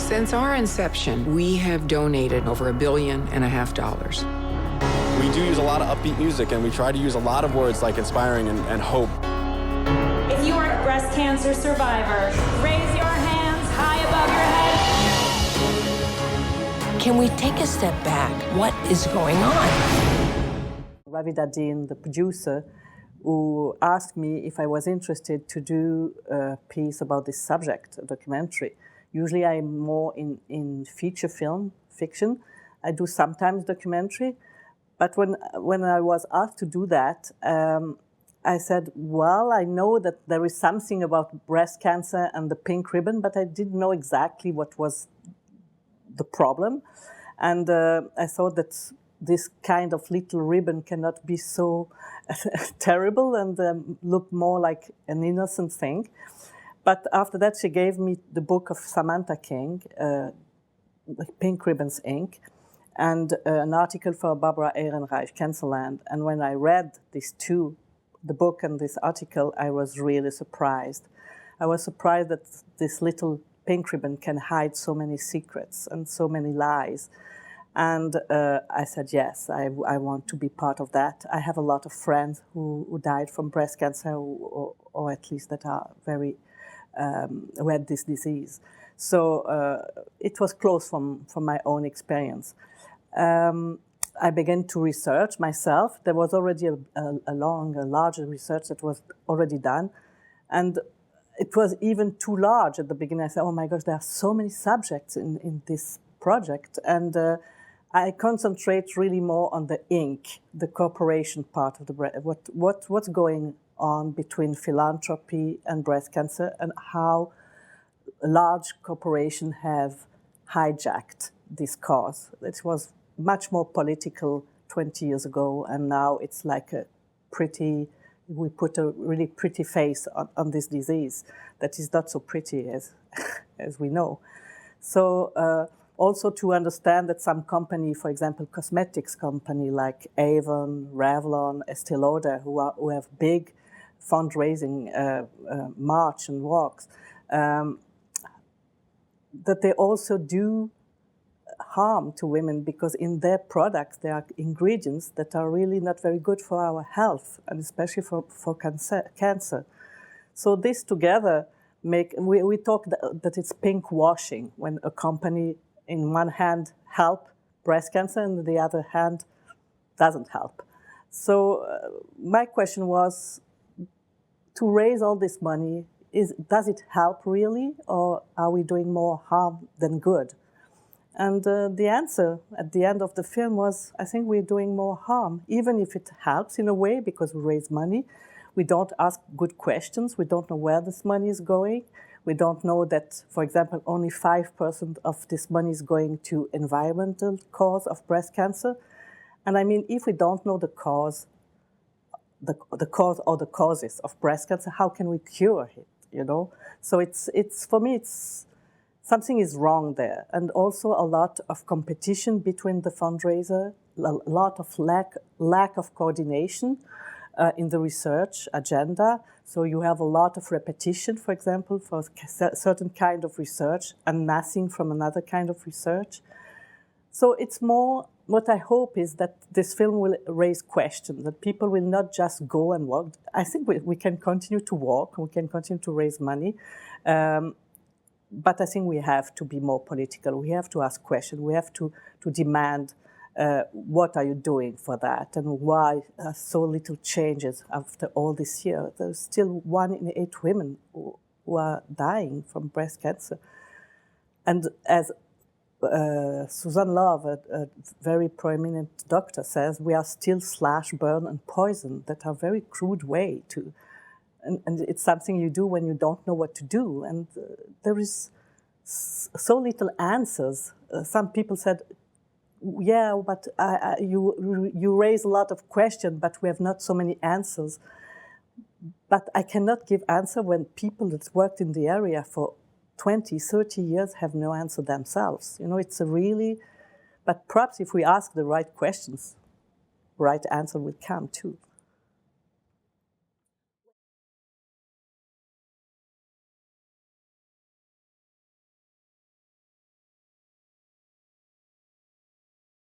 Since our inception, we have donated over $1.5 billion. We do use a lot of upbeat music, and we try to use a lot of words like inspiring and hope. If you are a breast cancer survivor, raise your hands high above your head. Can we take a step back? What is going on? Ravi Dardeen, the producer, who asked me if I was interested to do a piece about this subject, a documentary. Usually I'm more in feature film, fiction. I do sometimes documentary. But when I was asked to do that, I said, well, I know that there is something about breast cancer and the pink ribbon, but I didn't know exactly what was the problem. And I thought that this kind of little ribbon cannot be so terrible and look more like an innocent thing. But after that, she gave me the book of Samantha King, Pink Ribbons, Inc., and an article for Barbara Ehrenreich, Cancerland. And when I read these two, the book and this article, I was really surprised. I was surprised that this little pink ribbon can hide so many secrets and so many lies. And I said, yes, I want to be part of that. I have a lot of friends who died from breast cancer, or at least that are very, who had this disease. So it was close from my own experience. I began to research myself. There was already a larger research that was already done. And it was even too large at the beginning. I said, oh my gosh, there are so many subjects in this project. And I concentrate really more on the Inc., the corporation part of the breast, what's going on between philanthropy and breast cancer, and how large corporations have hijacked this cause. It was much more political 20 years ago, and now it's like we put a really pretty face on this disease that is not so pretty as we know. So also to understand that some company, for example, cosmetics company like Avon, Revlon, Estee Lauder, who have big fundraising march and walks, that they also do harm to women, because in their products there are ingredients that are really not very good for our health, and especially for cancer. So this together we talk that it's pink washing, when a company in one hand help breast cancer and the other hand doesn't help. So my question was, to raise all this money, does it help really, or are we doing more harm than good? And the answer at the end of the film was, I think we're doing more harm, even if it helps in a way, because we raise money. We don't ask good questions. We don't know where this money is going. We don't know that, for example, only 5% of this money is going to environmental cause of breast cancer. And I mean, if we don't know the cause, the cause or the causes of breast cancer, how can we cure it, you know? So it's for me, something is wrong there. And also a lot of competition between the fundraiser, a lot of lack of coordination in the research agenda. So you have a lot of repetition, for example, for a certain kind of research, and nothing from another kind of research. So it's more, what I hope is that this film will raise questions, that people will not just go and walk. I think we can continue to walk, we can continue to raise money, but I think we have to be more political. We have to ask questions. We have to demand, what are you doing for that, and why so little changes after all this year? There's still 1 in 8 women who are dying from breast cancer. And as Susan Love, a very prominent doctor, says, we are still slash, burn, and poison. That are very crude way to, and it's something you do when you don't know what to do. And there is so little answers. Some people said, yeah, but you raise a lot of questions, but we have not so many answers. But I cannot give answer when people that worked in the area for 20, 30 years have no answer themselves. You know, it's a really, but perhaps if we ask the right questions, right answer will come too.